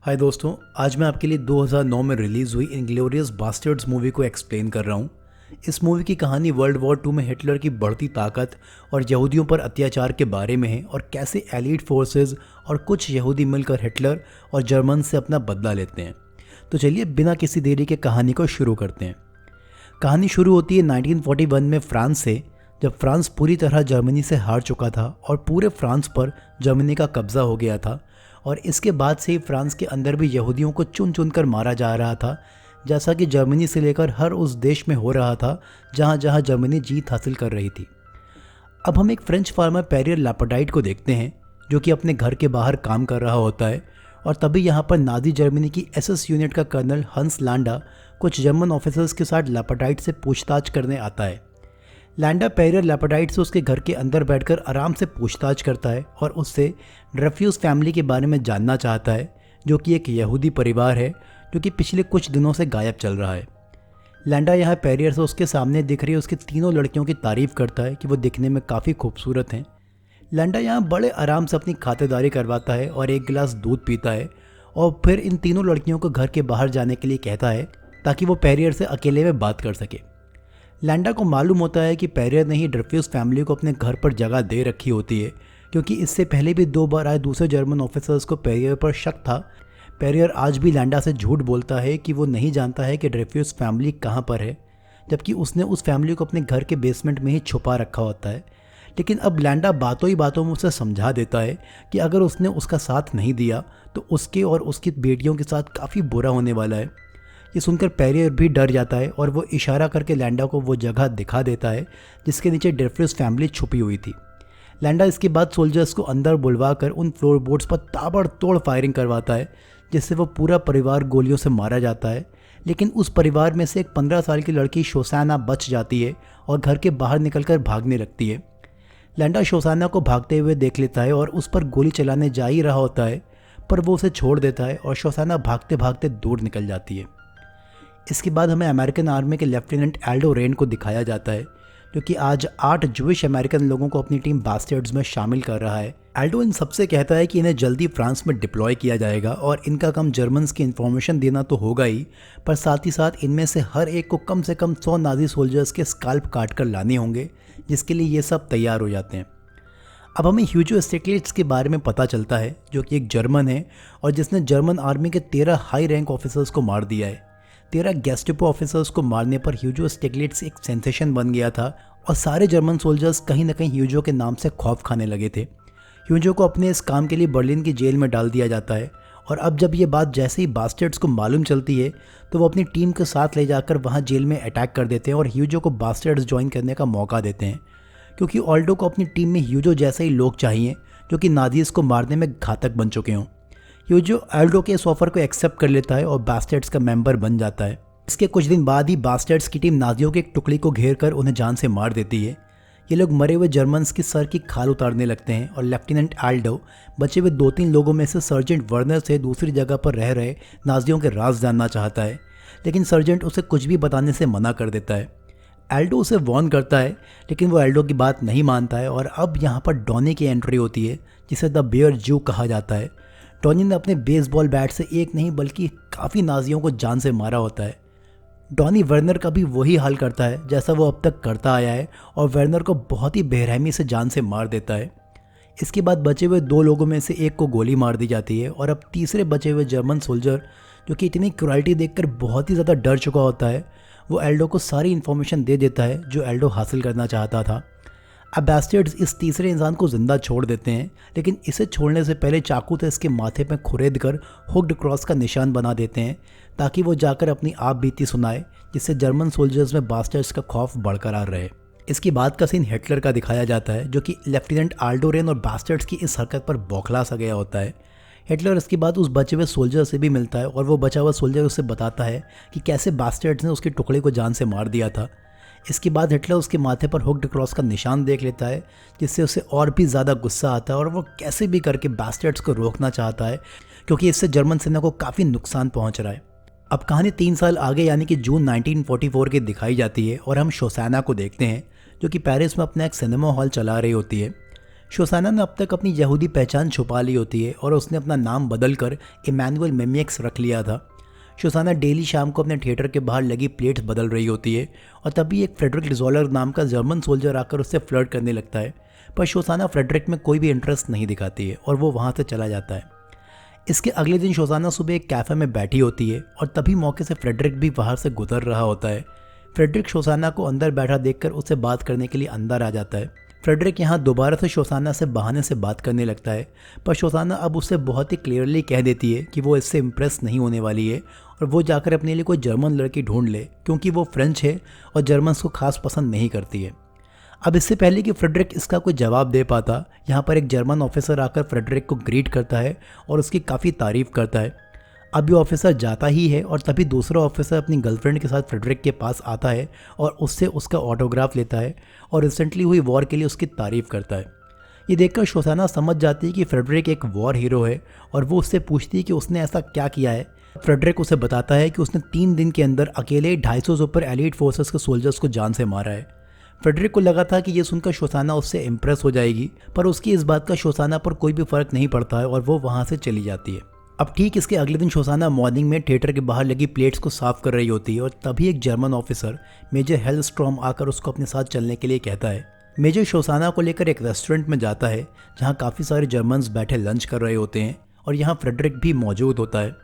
हाय दोस्तों, आज मैं आपके लिए 2009 में रिलीज़ हुई इनग्लोरियस बास्टर्ड्स मूवी को एक्सप्लेन कर रहा हूँ। इस मूवी की कहानी वर्ल्ड वॉर 2 में हिटलर की बढ़ती ताकत और यहूदियों पर अत्याचार के बारे में है और कैसे एलीट फोर्सेस और कुछ यहूदी मिलकर हिटलर और जर्मन से अपना बदला लेते हैं। तो चलिए बिना किसी देरी के कहानी को शुरू करते हैं। कहानी शुरू होती है 1941 में फ्रांस से, जब फ्रांस पूरी तरह जर्मनी से हार चुका था और पूरे फ्रांस पर जर्मनी का कब्ज़ा हो गया था। और इसके बाद से ही फ्रांस के अंदर भी यहूदियों को चुन चुन कर मारा जा रहा था, जैसा कि जर्मनी से लेकर हर उस देश में हो रहा था जहाँ जहाँ जर्मनी जीत हासिल कर रही थी। अब हम एक फ्रेंच फार्मर पेरियर लापाडाइट को देखते हैं, जो कि अपने घर के बाहर काम कर रहा होता है। और तभी यहाँ पर नाजी जर्मनी की एसएस यूनिट का कर्नल हंस लांडा कुछ जर्मन ऑफिसर्स के साथ लापाडाइट से पूछताछ करने आता है। लैंडा पेरियर लापाडाइट से उसके घर के अंदर बैठकर आराम से पूछताछ करता है और उससे ड्रेफ्यूज फैमिली के बारे में जानना चाहता है, जो कि एक यहूदी परिवार है जो कि पिछले कुछ दिनों से गायब चल रहा है। लैंडा यहाँ पेरियर से उसके सामने दिख रही उसकी तीनों लड़कियों की तारीफ करता है कि वो दिखने में काफ़ी खूबसूरत हैं। लैंडा यहाँ बड़े आराम से अपनी खातिरदारी करवाता है और एक गिलास दूध पीता है और फिर इन तीनों लड़कियों को घर के बाहर जाने के लिए कहता है ताकि वो पेरियर से अकेले में बात कर सके। लैंडा को मालूम होता है कि पेरियर ने ही ड्रेफ्यूज फैमिली को अपने घर पर जगह दे रखी होती है, क्योंकि इससे पहले भी 2 बार आए दूसरे जर्मन ऑफिसर्स को पेरियर पर शक था। पेरियर आज भी लैंडा से झूठ बोलता है कि वो नहीं जानता है कि ड्रेफ्यूज फैमिली कहाँ पर है, जबकि उसने उस फैमिली को अपने घर के बेसमेंट में ही छुपा रखा होता है। लेकिन अब लैंडा बातों ही बातों में उसे समझा देता है कि अगर उसने उसका साथ नहीं दिया तो उसके और उसकी बेटियों के साथ काफ़ी बुरा होने वाला है। ये सुनकर पेरियर भी डर जाता है और वो इशारा करके लैंडा को वो जगह दिखा देता है जिसके नीचे ड्रेफ्यूज फैमिली छुपी हुई थी। लैंडा इसके बाद सोल्जर्स को अंदर बुलवा कर उन फ्लोरबोर्ड्स पर ताबड़तोड़ फायरिंग करवाता है, जिससे वो पूरा परिवार गोलियों से मारा जाता है। लेकिन उस परिवार में से एक 15 साल की लड़की शोसाना बच जाती है और घर के बाहर निकलकर भागने लगती है। लैंडा शोसाना को भागते हुए देख लेता है और उस पर गोली चलाने जा ही रहा होता है, पर वो उसे छोड़ देता है और शोसाना भागते भागते दूर निकल जाती है। इसके बाद हमें अमेरिकन आर्मी के लेफ्टिनेंट एल्डो रेन को दिखाया जाता है, जो कि आज 8 जूइश अमेरिकन लोगों को अपनी टीम बास्टर्ड्स में शामिल कर रहा है। एल्डो इन सबसे कहता है कि इन्हें जल्दी फ्रांस में डिप्लॉय किया जाएगा और इनका काम जर्मन्स की इन्फॉर्मेशन देना तो होगा ही, पर साथ ही साथ इनमें से हर एक को कम से कम 100 नाजी सोल्जर्स के स्काल्प काट कर लाने होंगे, जिसके लिए ये सब तैयार हो जाते हैं। अब हमें ह्यूजो स्टिग्लिट्ज़ के बारे में पता चलता है, जो कि एक जर्मन है और जिसने जर्मन आर्मी के 13 हाई रैंक ऑफिसर्स को मार दिया है। 13 गेस्टापो ऑफिसर्स को मारने पर ह्यूजो स्टिग्लिट्ज़ एक सेंसेशन बन गया था और सारे जर्मन सोल्जर्स कहीं ना कहीं ह्यूजो के नाम से खौफ खाने लगे थे। ह्यूजो को अपने इस काम के लिए बर्लिन की जेल में डाल दिया जाता है और अब जब ये बात जैसे ही बास्टर्ड्स को मालूम चलती है तो वो अपनी टीम के साथ ले जाकर वहाँ जेल में अटैक कर देते हैं और ह्यूजो को बास्टर्ड्स ज्वाइन करने का मौका देते हैं, क्योंकि ऑल्डो को अपनी टीम में ह्यूजो जैसे ही लोग चाहिए जो कि नाजीज को मारने में घातक बन चुके हों। ह्यूजो एल्डो के इस ऑफर को एक्सेप्ट कर लेता है और बास्टर्ड्स का मेंबर बन जाता है। इसके कुछ दिन बाद ही बास्टर्ड्स की टीम नाजियों के एक टुकड़ी को घेर कर उन्हें जान से मार देती है। ये लोग मरे हुए जर्मन्स की सर की खाल उतारने लगते हैं और लेफ्टिनेंट एल्डो बचे हुए 2-3 लोगों में से सर्जेंट वर्नर से दूसरी जगह पर रह रहे नाजियों के राज जानना चाहता है, लेकिन सर्जेंट उसे कुछ भी बताने से मना कर देता है। एल्डो उसे वॉर्न करता है, लेकिन वो एल्डो की बात नहीं मानता है और अब यहाँ पर डॉनी की एंट्री होती है, जिसे द बियर जू कहा जाता है। डॉनी ने अपने बेसबॉल बैट से एक नहीं बल्कि काफ़ी नाजियों को जान से मारा होता है। डॉनी वर्नर का भी वही हाल करता है जैसा वो अब तक करता आया है और वर्नर को बहुत ही बेरहमी से जान से मार देता है। इसके बाद बचे हुए 2 लोगों में से एक को गोली मार दी जाती है और अब तीसरे बचे हुए जर्मन सोल्जर, जो कि इतनी क्रूरल्टी देखकर बहुत ही ज़्यादा डर चुका होता है, वो एल्डो को सारी इन्फॉर्मेशन दे देता है जो एल्डो हासिल करना चाहता था। अब बास्टर्ड्स इस तीसरे इंसान को जिंदा छोड़ देते हैं, लेकिन इसे छोड़ने से पहले चाकू से इसके माथे पर खुरेद कर हुक्ड क्रॉस का निशान बना देते हैं, ताकि वो जाकर अपनी आप बीती सुनाए, जिससे जर्मन सोल्जर्स में बास्टर्ड्स का खौफ बरकरार रहे। इसके बाद का सीन हिटलर का दिखाया जाता है, जो कि लेफ्टिनेंट एल्डो रेन और बास्टर्ड्स की इस हरकत पर बौखला सा गया होता है। हिटलर इसके बाद उस बचे हुए सोल्जर से भी मिलता है और वो बचा हुआ सोल्जर उसे बताता है कि कैसे बास्टर्ड्स ने उसके टुकड़े को जान से मार दिया था। इसके बाद हिटलर उसके माथे पर हुक्ड क्रॉस का निशान देख लेता है, जिससे उसे और भी ज़्यादा गुस्सा आता है और वो कैसे भी करके बास्टर्ड्स को रोकना चाहता है, क्योंकि इससे जर्मन सेना को काफ़ी नुकसान पहुंच रहा है। अब कहानी 3 साल आगे यानी कि जून 1944 की दिखाई जाती है और हम शोसाना को देखते हैं, जो कि पेरिस में अपना एक सिनेमा हॉल चला रही होती है। शोसाना ने अब तक अपनी यहूदी पहचान छुपा ली होती है और उसने अपना नाम बदलकर इमैनुअल मेमियक्स रख लिया था। शोसाना डेली शाम को अपने थिएटर के बाहर लगी प्लेट्स बदल रही होती है और तभी एक फ्रेडरिक जोलर नाम का जर्मन सोल्जर आकर उससे फ्लर्ट करने लगता है, पर शोसाना फ्रेडरिक में कोई भी इंटरेस्ट नहीं दिखाती है और वो वहाँ से चला जाता है। इसके अगले दिन शोसाना सुबह एक कैफ़े में बैठी होती है और तभी मौके से फ्रेडरिक भी बाहर से गुजर रहा होता है। फ्रेडरिक शोसाना को अंदर बैठा देखकर उससे बात करने के लिए अंदर आ जाता है। फ्रेडरिक यहाँ दोबारा से शोसाना से बहाने से बात करने लगता है, पर शोसाना अब उससे बहुत ही क्लियरली कह देती है कि वो इससे इम्प्रेस नहीं होने वाली है और वो जाकर अपने लिए कोई जर्मन लड़की ढूंढ ले, क्योंकि वो फ्रेंच है और जर्मन्स को खास पसंद नहीं करती है। अब इससे पहले कि फ्रेडरिक इसका कोई जवाब दे पाता, यहाँ पर एक जर्मन ऑफिसर आकर फ्रेडरिक को ग्रीट करता है और उसकी काफ़ी तारीफ़ करता है। अब ये ऑफिसर जाता ही है और तभी दूसरा ऑफिसर अपनी गर्लफ्रेंड के साथ फ्रेडरिक के पास आता है और उससे उसका ऑटोग्राफ लेता है और रिसेंटली हुई वॉर के लिए उसकी तारीफ़ करता है। ये देखकर शोसाना समझ जाती है कि फ्रेडरिक एक वॉर हीरो है और वो उससे पूछती है कि उसने ऐसा क्या किया है। फ्रेडरिक उसे बताता है कि उसने 3 दिन के अंदर अकेले 250 से ऊपर एलीट फोर्सेस के सोल्जर्स को जान से मारा है। फ्रेडरिक को लगा था कि ये सुनकर शोसाना उससे इम्प्रेस हो जाएगी, पर उसकी इस बात का शोसाना पर कोई भी फर्क नहीं पड़ता है और वो वहाँ से चली जाती है। अब ठीक इसके अगले दिन शोसाना मॉर्निंग में थिएटर के बाहर लगी प्लेट्स को साफ कर रही होती है और तभी एक जर्मन ऑफिसर मेजर हेलस्ट्रॉम आकर उसको अपने साथ चलने के लिए कहता है। मेजर शोसाना को लेकर एक रेस्टोरेंट में जाता है जहाँ काफ़ी सारे जर्मन्स बैठे लंच कर रहे होते हैं और यहाँ फ्रेडरिक भी मौजूद होता है।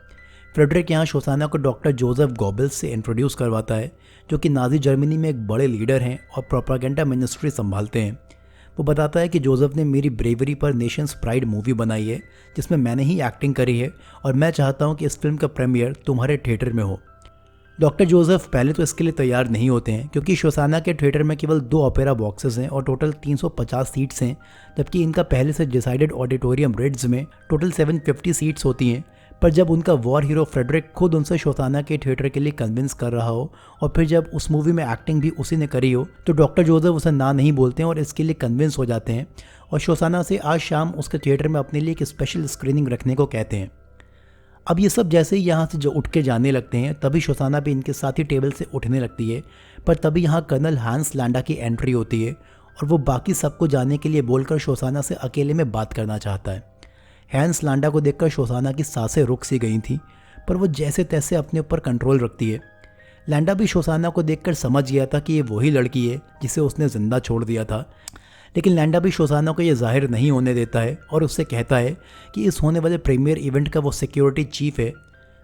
फ्रेडरिक यहाँ शोसाना को डॉक्टर जोसेफ गोबेल्स से इंट्रोड्यूस करवाता है, जो कि नाजी जर्मनी में एक बड़े लीडर हैं और प्रोपागेंडा मिनिस्ट्री संभालते हैं। वो बताता है कि जोसेफ ने मेरी ब्रेवरी पर नेशंस प्राइड मूवी बनाई है, जिसमें मैंने ही एक्टिंग करी है और मैं चाहता हूँ कि इस फिल्म का प्रीमियर तुम्हारे थिएटर में हो। डॉक्टर जोसेफ पहले तो इसके लिए तैयार नहीं होते हैं, क्योंकि शोसाना के थिएटर में केवल 2 ओपेरा बॉक्सेस हैं और टोटल 350 सीट्स हैं, जबकि इनका पहले से डिसाइडेड ऑडिटोरियम रिड्स में टोटल 750 सीट्स होती हैं। पर जब उनका वॉर हीरो फ्रेडरिक खुद उनसे शोसाना के थिएटर के लिए कन्विंस कर रहा हो और फिर जब उस मूवी में एक्टिंग भी उसी ने करी हो, तो डॉक्टर जोसेफ उसे ना नहीं बोलते हैं और इसके लिए कन्विंस हो जाते हैं और शोसाना से आज शाम उसके थिएटर में अपने लिए एक स्पेशल स्क्रीनिंग रखने को कहते हैं। अब ये सब जैसे ही यहाँ से जो उठ के जाने लगते हैं, तभी शोसाना भी इनके साथ ही टेबल से उठने लगती है, पर तभी यहाँ कर्नल हैंस लैंडा की एंट्री होती है और वो बाकी सबको जाने के लिए बोलकर शोसाना से अकेले में बात करना चाहता है। हैंस लैंडा को देखकर शोसाना की सांसें रुक सी गई थी, पर वो जैसे तैसे अपने ऊपर कंट्रोल रखती है। लैंडा भी शोसाना को देखकर समझ गया था कि ये वही लड़की है जिसे उसने जिंदा छोड़ दिया था, लेकिन लैंडा भी शोसाना को ये जाहिर नहीं होने देता है और उससे कहता है कि इस होने वाले प्रीमियर इवेंट का वो सिक्योरिटी चीफ है।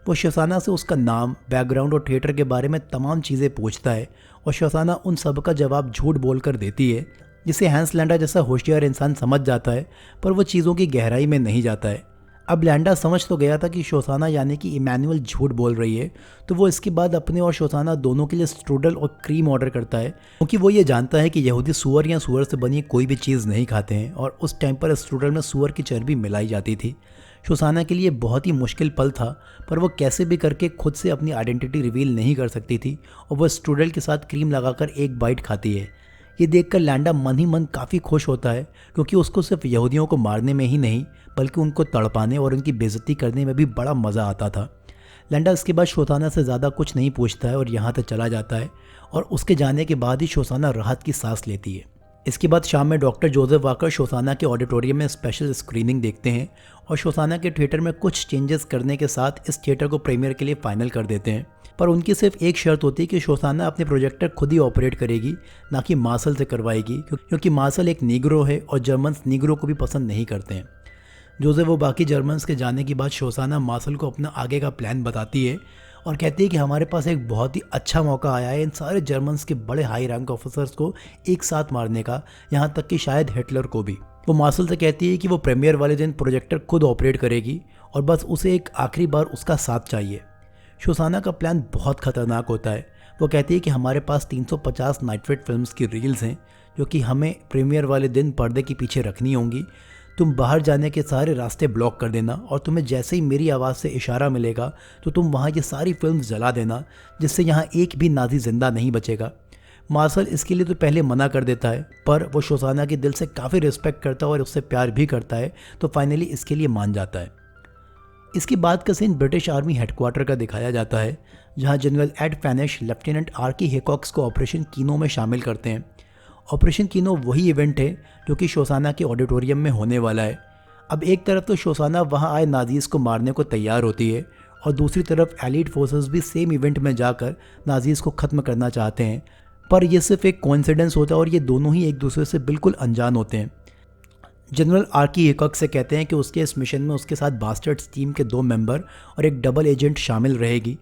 वो शोसाना से उसका नाम, बैकग्राउंड और थिएटर के बारे में तमाम चीज़ें पूछता है और शोसाना उन सब का जवाब झूठ बोलकर देती है, जिसे हैंस लैंडा जैसा होशियार इंसान समझ जाता है, पर वो चीज़ों की गहराई में नहीं जाता है। अब लैंडा समझ तो गया था कि शोसाना यानी कि इमैनुअल झूठ बोल रही है, तो वो इसके बाद अपने और शोसाना दोनों के लिए स्ट्रूडल और क्रीम ऑर्डर करता है, क्योंकि वो ये जानता है कि यहूदी सूअर या सूअर से बनी कोई भी चीज़ नहीं खाते हैं और उस टाइम पर स्ट्रूडल में सूअर की चर्बी मिलाई जाती थी। शोसाना के लिए बहुत ही मुश्किल पल था, पर वो कैसे भी करके खुद से अपनी आइडेंटिटी रिवील नहीं कर सकती थी और वो स्ट्रूडल के साथ क्रीम लगाकर एक बाइट खाती है। ये देखकर लैंडा मन ही मन काफ़ी खुश होता है, क्योंकि उसको सिर्फ यहूदियों को मारने में ही नहीं बल्कि उनको तड़पाने और उनकी बेइज्जती करने में भी बड़ा मज़ा आता था। लैंडा इसके बाद शोसाना से ज़्यादा कुछ नहीं पूछता है और यहाँ तक चला जाता है और उसके जाने के बाद ही शोसाना राहत की सांस लेती है। इसके बाद शाम में डॉक्टर जोसेफ आकर शोसाना के ऑडिटोरियम में स्पेशल स्क्रीनिंग देखते हैं और शोसाना के थिएटर में कुछ चेंजेस करने के साथ इस थिएटर को प्रीमियर के लिए फाइनल कर देते हैं। पर उनकी सिर्फ एक शर्त होती है कि शोसाना अपने प्रोजेक्टर खुद ही ऑपरेट करेगी, ना कि मार्शल से करवाएगी, क्योंकि मार्शल एक नीग्रो है और जर्मन्स नीग्रो को भी पसंद नहीं करते हैं। जोसेफ वो बाकी जर्मन्स के जाने के बाद शोसाना मार्शल को अपना आगे का प्लान बताती है और कहती है कि हमारे पास एक बहुत ही अच्छा मौका आया है इन सारे जर्मन्स के बड़े हाई रैंक ऑफिसर्स को एक साथ मारने का, यहाँ तक कि शायद हिटलर को भी। वो मार्शल से कहती है कि वो प्रीमियर वाले दिन प्रोजेक्टर खुद ऑपरेट करेगी और बस उसे एक आखिरी बार उसका साथ चाहिए। शोसाना का प्लान बहुत खतरनाक होता है। वो कहती है कि हमारे पास 350 नाइट्रेट फिल्म्स की रील्स हैं, जो कि हमें प्रीमियर वाले दिन पर्दे के पीछे रखनी होंगी। तुम बाहर जाने के सारे रास्ते ब्लॉक कर देना और तुम्हें जैसे ही मेरी आवाज़ से इशारा मिलेगा तो तुम वहाँ ये सारी फिल्म्स जला देना, जिससे यहाँ एक भी नाजी जिंदा नहीं बचेगा। मार्शल इसके लिए तो पहले मना कर देता है, पर वो शोसाना के दिल से काफ़ी रिस्पेक्ट करता है और उससे प्यार भी करता है, तो फाइनली इसके लिए मान जाता है। इसके बाद का सीन ब्रिटिश आर्मी हेडक्वार्टर का दिखाया जाता है, जहां जनरल एड फैनिश लेफ्टिनेंट आर्की हिकॉक्स को ऑपरेशन कीनो में शामिल करते हैं ऑपरेशन कीनो वही इवेंट है जो कि शोसाना के ऑडिटोरियम में होने वाला है। अब एक तरफ तो शोसाना वहाँ आए नाजीज़ को मारने को तैयार होती है और दूसरी तरफ एलीट फोर्सेस भी सेम इवेंट में जाकर नाजीज़ को ख़त्म करना चाहते हैं, पर यह सिर्फ एक कोइंसिडेंस होता है और ये दोनों ही एक दूसरे से बिल्कुल अनजान होते हैं। जनरल आर्की हिकॉक से कहते हैं कि उसके इस मिशन में उसके साथ बास्टर्ड्स टीम के 2 मेंबर और एक डबल एजेंट शामिल रहेगी।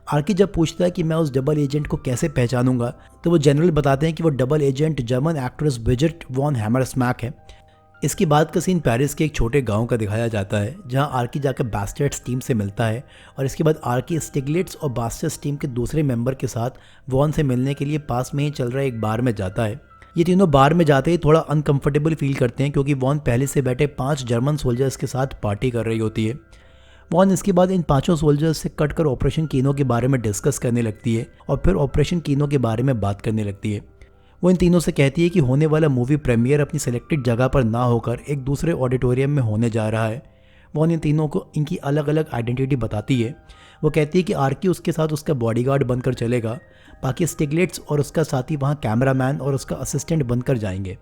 आर्की जब पूछता है कि मैं उस डबल एजेंट को कैसे पहचानूंगा, तो वो जनरल बताते हैं कि वो double agent German actress Brigitte von Hammersmack है। इसके बाद का सीन पेरिस के एक छोटे गांव का दिखाया जाता है, जहां आर्की जाकर बास्टर्ड्स टीम से मिलता है और इसके बाद आर्की स्टिग्लिट्स और बास्टर्ड्स टीम के दूसरे मेंबर के साथ वॉन से मिलने के लिए पास में ही चल रहा एक बार में जाता है। ये तीनों बार में जाते ही थोड़ा अनकंफर्टेबल फील करते हैं क्योंकि वॉन पहले से बैठे 5 जर्मन सोल्जर्स के साथ पार्टी कर रही होती है। वॉन इसके बाद इन 5 सोल्जर्स से कटकर ऑपरेशन कीनो के बारे में डिस्कस करने लगती है और फिर ऑपरेशन कीनो के बारे में बात करने लगती है। वो इन तीनों से कहती है कि होने वाला मूवी प्रीमियर अपनी सेलेक्टेड जगह पर ना होकर एक दूसरे ऑडिटोरियम में होने जा रहा है। वॉन इन तीनों को इनकी अलग अलग आइडेंटिटी बताती है। वो कहती है कि आर्की उसके साथ उसका बॉडीगार्ड बनकर चलेगा, बाकी स्टिग्लिट्स और उसका साथी वहाँ कैमरामैन और उसका असिस्टेंट बनकर जाएंगे।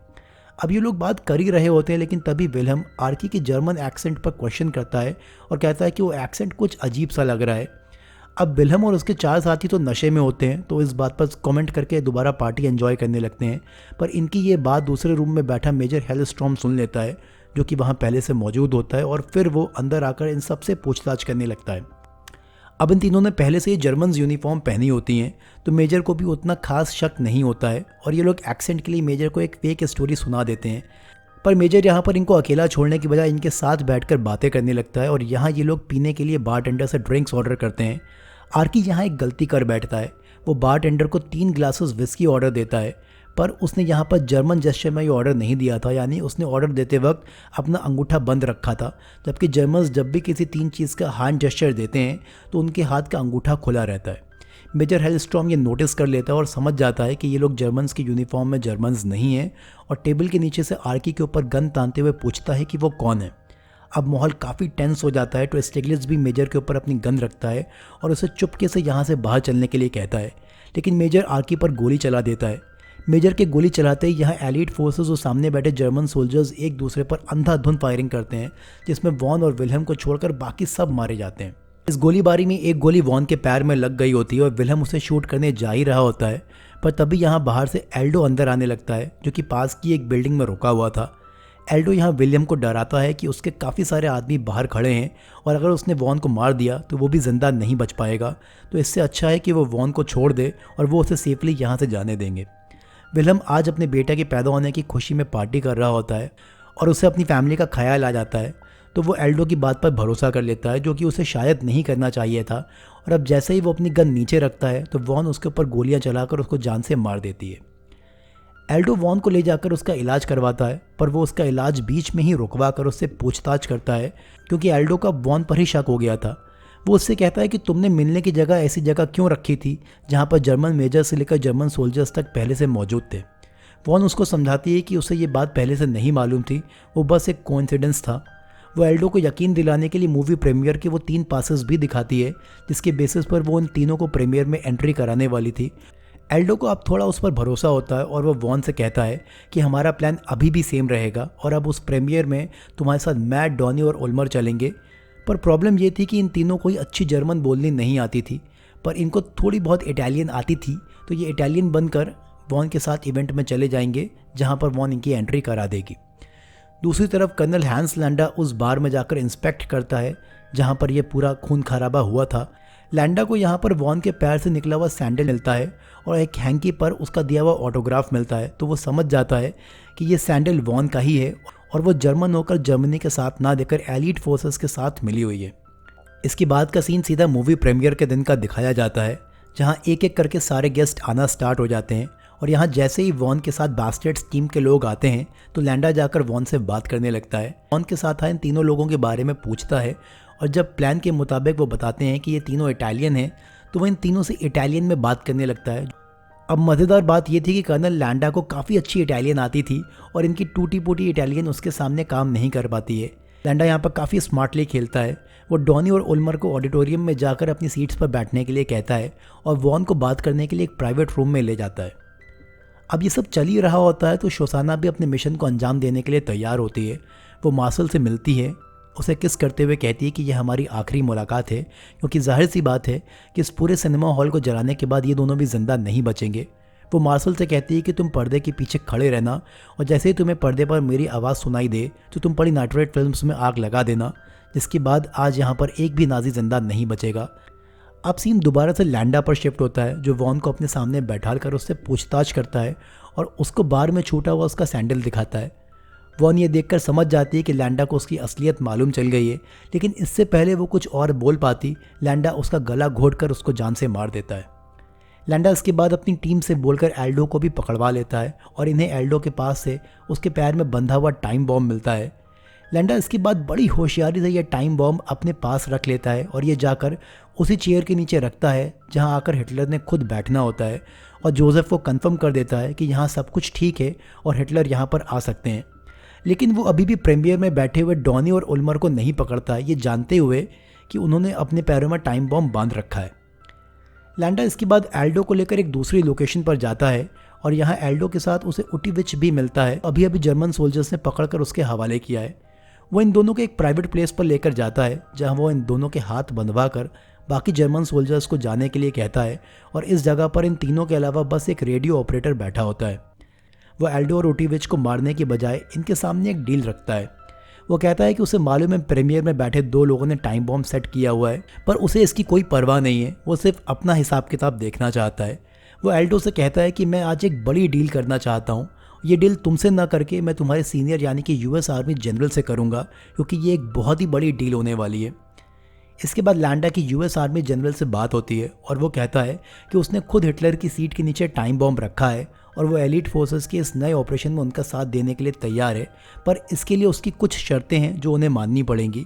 अब ये लोग बात कर ही रहे होते हैं, लेकिन तभी विल्हम आर्की के जर्मन एक्सेंट पर क्वेश्चन करता है और कहता है कि वो एक्सेंट कुछ अजीब सा लग रहा है। अब विल्हम और उसके 4 साथी तो नशे में होते हैं, तो इस बात पर कमेंट करके दोबारा पार्टी एंजॉय करने लगते हैं, पर इनकी ये बात दूसरे रूम में बैठा मेजर हेलस्ट्रॉम सुन लेता है, जो कि वहाँ पहले से मौजूद होता है, और फिर वो अंदर आकर इन सबसे पूछताछ करने लगता है। अब इन तीनों ने पहले से ही जर्मन यूनिफॉर्म पहनी होती हैं, तो मेजर को भी उतना खास शक नहीं होता है और ये लोग एक्सेंट के लिए मेजर को एक फेक स्टोरी सुना देते हैं। पर मेजर यहाँ पर इनको अकेला छोड़ने की बजाय इनके साथ बैठकर बातें करने लगता है और यहाँ ये लोग पीने के लिए बारटेंडर से ड्रिंक्स ऑर्डर करते हैं। आर्की यहाँ एक गलती कर बैठता है। वो बारटेंडर को 3 ग्लासेस विस्की ऑर्डर देता है, पर उसने यहाँ पर जर्मन जेस्चर में ये ऑर्डर नहीं दिया था, यानी उसने ऑर्डर देते वक्त अपना अंगूठा बंद रखा था, जबकि जर्मन्स जब भी किसी 3 चीज़ का हैंड जेस्चर देते हैं तो उनके हाथ का अंगूठा खुला रहता है। मेजर हेलस्ट्रॉम ये नोटिस कर लेता है और समझ जाता है कि ये लोग जर्मन्स के यूनिफॉर्म में जर्मन्स नहीं हैं, और टेबल के नीचे से आर्की के ऊपर गन तानते हुए पूछता है कि वो कौन है। अब माहौल काफ़ी टेंस हो जाता है, तो स्टिग्लिट्स भी मेजर के ऊपर अपनी गन रखता है और उसे चुपके से यहाँ से बाहर चलने के लिए कहता है, लेकिन मेजर आर्की पर गोली चला देता है। मेजर के गोली चलाते ही यहाँ एलीट फोर्सेस और सामने बैठे जर्मन सोल्जर्स एक दूसरे पर अंधाधुंध फायरिंग करते हैं, जिसमें वॉन और विल्हम को छोड़कर बाकी सब मारे जाते हैं। इस गोलीबारी में एक गोली वॉन के पैर में लग गई होती है और विल्हम उसे शूट करने जा ही रहा होता है, पर तभी यहाँ बाहर से एल्डो अंदर आने लगता है, जो कि पास की एक बिल्डिंग में रुका हुआ था। एल्डो यहाँ विलियम को डराता है कि उसके काफ़ी सारे आदमी बाहर खड़े हैं और अगर उसने वॉन को मार दिया तो वो भी ज़िंदा नहीं बच पाएगा, तो इससे अच्छा है कि वो वॉन को छोड़ दे और वो उसे सेफली यहाँ से जाने देंगे। विलियम आज अपने बेटे के पैदा होने की खुशी में पार्टी कर रहा होता है और उसे अपनी फैमिली का ख्याल आ जाता है, तो वो एल्डो की बात पर भरोसा कर लेता है, जो कि उसे शायद नहीं करना चाहिए था। और अब जैसे ही वो अपनी गन नीचे रखता है तो वॉन उसके ऊपर गोलियां चलाकर उसको जान से मार देती है। एल्डो वॉन को ले जाकर उसका इलाज करवाता है, पर वो उसका इलाज बीच में ही रुकवा कर उससे पूछताछ करता है, क्योंकि एल्डो का वॉन पर ही शक हो गया था। वो उससे कहता है कि तुमने मिलने की जगह ऐसी जगह क्यों रखी थी जहाँ पर जर्मन मेजर से लेकर जर्मन सोल्जर्स तक पहले से मौजूद थे। वॉन उसको समझाती है कि उसे ये बात पहले से नहीं मालूम थी, वो बस एक कोइंसिडेंस था। वो एल्डो को यकीन दिलाने के लिए मूवी प्रीमियर के वो 3 पासेस भी दिखाती है, जिसके बेसिस पर वो उन तीनों को प्रीमियर में एंट्री कराने वाली थी। एल्डो को अब थोड़ा उस पर भरोसा होता है और वो वॉन से कहता है कि हमारा प्लान अभी भी सेम रहेगा और अब उस प्रीमियर में तुम्हारे साथ मैट, डॉनी और ओल्मर चलेंगे। पर प्रॉब्लम ये थी कि इन तीनों को अच्छी जर्मन बोलनी नहीं आती थी, पर इनको थोड़ी बहुत इटालियन आती थी, तो ये इटालियन बनकर वॉन के साथ इवेंट में चले जाएंगे जहाँ पर वॉन इनकी एंट्री करा देगी। दूसरी तरफ कर्नल हैंस लैंडा उस बार में जाकर इंस्पेक्ट करता है जहाँ पर यह पूरा खून खराबा हुआ था। लैंडा को यहाँ पर वॉन के पैर से निकला हुआ सैंडल मिलता है और एक हैंकी पर उसका दिया हुआ ऑटोग्राफ मिलता है, तो वो समझ जाता है कि ये सैंडल वॉन का ही है और वो जर्मन होकर जर्मनी के साथ ना देकर एलीट फोर्सेस के साथ मिली हुई है। इसके बाद का सीन सीधा मूवी प्रीमियर के दिन का दिखाया जाता है, जहाँ एक एक करके सारे गेस्ट आना स्टार्ट हो जाते हैं और यहाँ जैसे ही वॉन के साथ बास्टर्ड्स टीम के लोग आते हैं तो लैंडा जाकर वॉन से बात करने लगता है। वॉन के साथ आए इन तीनों लोगों के बारे में पूछता है और जब प्लान के मुताबिक वो बताते हैं कि ये तीनों इटालियन हैं, तो वो इन तीनों से इटालियन में बात करने लगता है। अब मज़ेदार बात ये थी कि कर्नल लैंडा को काफ़ी अच्छी इटालियन आती थी और इनकी टूटी फूटी इटालियन उसके सामने काम नहीं कर पाती है। लैंडा यहाँ पर काफ़ी स्मार्टली खेलता है। वो डॉनी और ओल्मर को ऑडिटोरियम में जाकर अपनी सीट्स पर बैठने के लिए कहता है और वॉन को बात करने के लिए एक प्राइवेट रूम में ले जाता है। अब ये सब चल ही रहा होता है तो शोसाना भी अपने मिशन को अंजाम देने के लिए तैयार होती है। वो मार्शल से मिलती है, उसे किस करते हुए कहती है कि यह हमारी आखिरी मुलाकात है, क्योंकि जाहिर सी बात है कि इस पूरे सिनेमा हॉल को जलाने के बाद ये दोनों भी जिंदा नहीं बचेंगे। वो मार्शल से कहती है कि तुम पर्दे के पीछे खड़े रहना और जैसे ही तुम्हें पर्दे पर मेरी आवाज़ सुनाई दे तो तुम पड़ी नाइट्रेट फिल्म्स में आग लगा देना, जिसके बाद आज यहाँ पर एक भी नाजी जिंदा नहीं बचेगा। अब सीन दोबारा से लैंडा पर शिफ्ट होता है, जो वॉन को अपने सामने बैठाल कर उससे पूछताछ करता है और उसको बार में छूटा हुआ उसका सैंडल दिखाता है। वॉन ये देखकर समझ जाती है कि लैंडा को उसकी असलियत मालूम चल गई है, लेकिन इससे पहले वो कुछ और बोल पाती, लैंडा उसका गला घोट कर उसको जान से मार देता है। लैंडा इसके बाद अपनी टीम से बोलकर एल्डो को भी पकड़वा लेता है और इन्हें एल्डो के पास से उसके पैर में बंधा हुआ टाइम बॉम्ब मिलता है। लैंडा इसके बाद बड़ी होशियारी से यह टाइम बॉम्ब अपने पास रख लेता है और ये जाकर उसी चेयर के नीचे रखता है जहां आकर हिटलर ने खुद बैठना होता है और जोसेफ को कंफर्म कर देता है कि यहाँ सब कुछ ठीक है और हिटलर यहाँ पर आ सकते हैं। लेकिन वो अभी भी प्रीमियर में बैठे हुए डॉनी और उल्मर को नहीं पकड़ता है, ये जानते हुए कि उन्होंने अपने पैरों में टाइम बॉम्ब बांध रखा है। लैंडा इसके बाद एल्डो को लेकर एक दूसरी लोकेशन पर जाता है और यहाँ एल्डो के साथ उसे उटीविच भी मिलता है, अभी अभी जर्मन सोल्जर्स ने पकड़कर उसके हवाले किया है। वो इन दोनों को एक प्राइवेट प्लेस पर लेकर जाता है जहाँ वो इन दोनों के हाथ बंधवा कर बाकी जर्मन सोल्जर्स को जाने के लिए कहता है और इस जगह पर इन तीनों के अलावा बस एक रेडियो ऑपरेटर बैठा होता है। वो एल्डो और उटीविच को मारने के बजाय इनके सामने एक डील रखता है। वो कहता है कि उसे मालूम है प्रीमियर में बैठे दो लोगों ने टाइम बॉम्ब सेट किया हुआ है, पर उसे इसकी कोई परवाह नहीं है, वो सिर्फ अपना हिसाब किताब देखना चाहता है। वो एल्डो से कहता है कि मैं आज एक बड़ी डील करना चाहता हूँ, ये डील तुमसे ना करके मैं तुम्हारे सीनियर यानी कि यूएस आर्मी जनरल से करूँगा, क्योंकि ये एक बहुत ही बड़ी डील होने वाली है। इसके बाद लैंडा की यूएस आर्मी जनरल से बात होती है और वो कहता है कि उसने खुद हिटलर की सीट के नीचे टाइम बॉम्ब रखा है और वो एलीट फोर्सेस के इस नए ऑपरेशन में उनका साथ देने के लिए तैयार है, पर इसके लिए उसकी कुछ शर्तें हैं जो उन्हें माननी पड़ेंगी।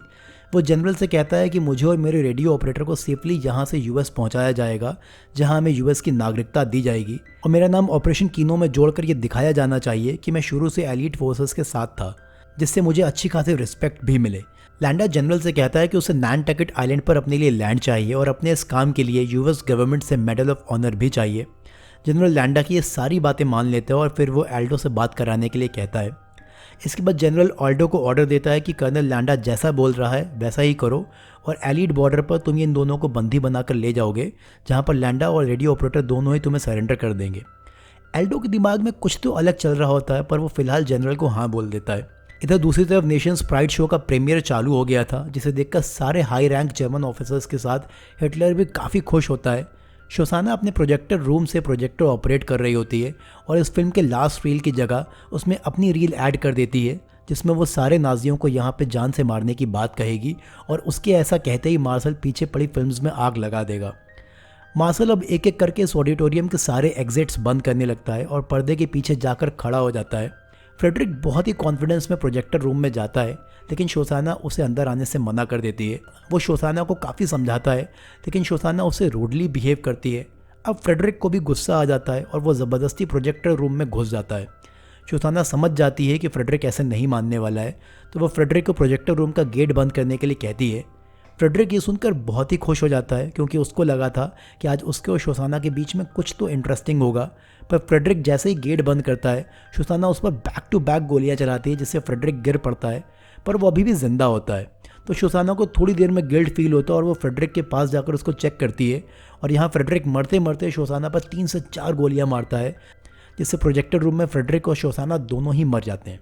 वो जनरल से कहता है कि मुझे और मेरे रेडियो ऑपरेटर को सेफली यहाँ से यूएस पहुँचाया जाएगा, जहाँ हमें यूएस की नागरिकता दी जाएगी और मेरा नाम ऑपरेशन कीनो में जोड़कर ये दिखाया जाना चाहिए कि मैं शुरू से एलीट फोर्सेस के साथ था, जिससे मुझे अच्छी खासी रिस्पेक्ट भी मिले। लैंडा जनरल से कहता है कि उसे नैनटकेट आइलैंड पर अपने लिए लैंड चाहिए और अपने इस काम के लिए यूएस गवर्नमेंट से मेडल ऑफ ऑनर भी चाहिए। जनरल लैंडा की ये सारी बातें मान लेते हैं और फिर वो एल्डो से बात कराने के लिए कहता है। इसके बाद जनरल एल्डो को ऑर्डर देता है कि कर्नल लैंडा जैसा बोल रहा है वैसा ही करो और एलीट बॉर्डर पर तुम इन दोनों को बंदी बनाकर ले जाओगे, जहाँ पर लैंडा और रेडियो ऑपरेटर दोनों ही तुम्हें सरेंडर कर देंगे। एल्डो के दिमाग में कुछ तो अलग चल रहा होता है, पर वो फिलहाल जनरल को हाँ बोल देता है। इधर दूसरी तरफ नेशंस प्राइड शो का प्रीमियर चालू हो गया था, जिसे देखकर सारे हाई रैंक जर्मन ऑफिसर्स के साथ हिटलर भी काफ़ी खुश होता है। शोसाना अपने प्रोजेक्टर रूम से प्रोजेक्टर ऑपरेट कर रही होती है और इस फिल्म के लास्ट रील की जगह उसमें अपनी रील ऐड कर देती है, जिसमें वो सारे नाजियों को यहाँ पे जान से मारने की बात कहेगी और उसके ऐसा कहते ही मार्शल पीछे पड़ी फिल्म्स में आग लगा देगा। मार्शल अब एक एक करके इस ऑडिटोरियम के सारे एग्जिट्स बंद करने लगता है और पर्दे के पीछे जाकर खड़ा हो जाता है। फ्रेडरिक बहुत ही कॉन्फिडेंस में प्रोजेक्टर रूम में जाता है, लेकिन शोसाना उसे अंदर आने से मना कर देती है। वो शोसाना को काफ़ी समझाता है, लेकिन शोसाना उसे रूडली बिहेव करती है। अब फ्रेडरिक को भी गुस्सा आ जाता है और वो ज़बरदस्ती प्रोजेक्टर रूम में घुस जाता है। शोसाना समझ जाती है कि फ्रेडरिक ऐसे नहीं मानने वाला है, तो वो फ्रेडरिक को प्रोजेक्टर रूम का गेट बंद करने के लिए कहती है। फ्रेडरिक ये सुनकर बहुत ही खुश हो जाता है, क्योंकि उसको लगा था कि आज उसके और शोसाना के बीच में कुछ तो इंटरेस्टिंग होगा। पर फ्रेडरिक जैसे ही गेट बंद करता है, शोसाना उस पर बैक टू बैक गोलियां चलाती है, जिससे फ्रेडरिक गिर पड़ता है, पर वो अभी भी जिंदा होता है। तो शोसाना को थोड़ी देर में गिल्ट फील होता है और वो फ्रेडरिक के पास जाकर उसको चेक करती है और यहाँ फ्रेडरिक मरते मरते शोसाना पर 3 से 4 गोलियाँ मारता है, जिससे प्रोजेक्टर रूम में फ्रेडरिक और शोसाना दोनों ही मर जाते हैं।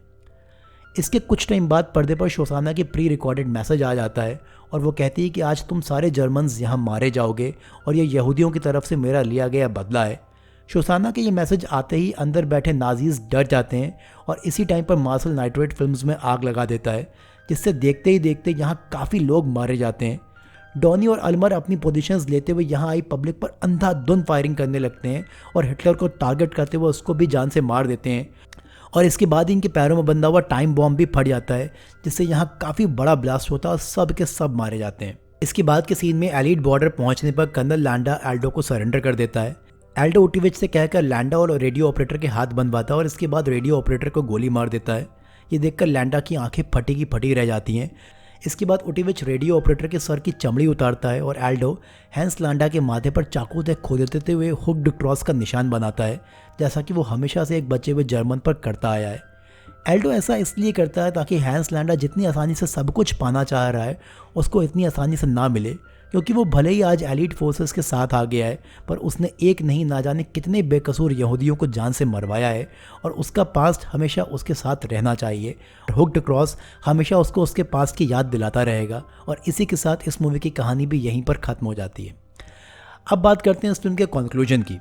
इसके कुछ टाइम बाद पर्दे पर शोसाना के प्री रिकॉर्डेड मैसेज आ जाता है और वो कहती है कि आज तुम सारे जर्मन्स यहाँ मारे जाओगे और ये यहूदियों की तरफ से मेरा लिया गया बदला है। शोसाना के ये मैसेज आते ही अंदर बैठे नाजीज डर जाते हैं और इसी टाइम पर मार्शल नाइट्रेट फिल्म्स में आग लगा देता है, जिससे देखते ही देखते यहाँ काफ़ी लोग मारे जाते हैं। डॉनी और अल्मर अपनी पोजीशंस लेते हुए यहाँ आई पब्लिक पर अंधाधुंध फायरिंग करने लगते हैं और हिटलर को टारगेट करते हुए उसको भी जान से मार देते हैं। और इसके बाद इनके पैरों में बंधा हुआ टाइम बॉम्ब भी फट जाता है, जिससे यहाँ काफ़ी बड़ा ब्लास्ट होता है और सब के सब मारे जाते हैं। इसके बाद के सीन में एलीट बॉर्डर पहुंचने पर कर्नल लैंडा एल्डो को सरेंडर कर देता है। एल्डो उटीविच से कहकर लैंडा और रेडियो ऑपरेटर के हाथ बंधवाता है और इसके बाद रेडियो ऑपरेटर को गोली मार देता है। ये देखकर लैंडा की आंखें फटी की फटी रह जाती हैं। इसके बाद उटिविच रेडियो ऑपरेटर के सर की चमड़ी उतारता है और एल्डो हैंस लांडा के माथे पर चाकू से खोद देते हुए हुक्ड क्रॉस का निशान बनाता है, जैसा कि वो हमेशा से एक बचे हुए जर्मन पर करता आया है। एल्डो ऐसा इसलिए करता है ताकि हैंस लांडा जितनी आसानी से सब कुछ पाना चाह रहा है उसको इतनी आसानी से ना मिले, क्योंकि वो भले ही आज एलीट फोर्सेस के साथ आ गया है पर उसने एक नहीं ना जाने कितने बेकसूर यहूदियों को जान से मरवाया है और उसका पास्ट हमेशा उसके साथ रहना चाहिए। हुक्ड क्रॉस हमेशा उसको उसके पास्ट की याद दिलाता रहेगा और इसी के साथ इस मूवी की कहानी भी यहीं पर ख़त्म हो जाती है। अब बात करते हैं इस फिल्म के कंक्लूजन की,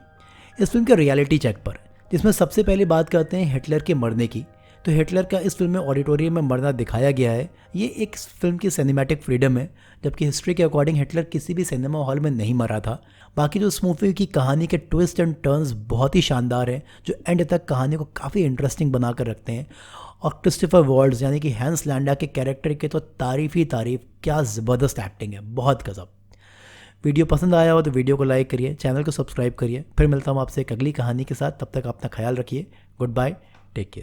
इस फिल्म के रियलिटी चेक पर, जिसमें सबसे पहले बात करते हैं हिटलर के मरने की। तो हिटलर का इस फिल्म में ऑडिटोरियम में मरना दिखाया गया है। ये एक फिल्म की सिनेमैटिक फ्रीडम है, जबकि हिस्ट्री के अकॉर्डिंग हिटलर किसी भी सिनेमा हॉल में नहीं मरा था। बाकी जो इस मूवी की कहानी के ट्विस्ट एंड टर्न्स बहुत ही शानदार हैं, जो एंड तक कहानी को काफ़ी इंटरेस्टिंग बना कर रखते हैं। और क्रिस्टोफर वॉल्ट्ज यानी कि हैंस लैंडा के कैरेक्टर के तो तारीफ़ ही तारीफ़, क्या ज़बरदस्त एक्टिंग है, बहुत गजब। वीडियो पसंद आया हो तो वीडियो को लाइक करिए, चैनल को सब्सक्राइब करिए। फिर मिलता हूँ आपसे एक अगली कहानी के साथ, तब तक अपना ख्याल रखिए। Goodbye, take care.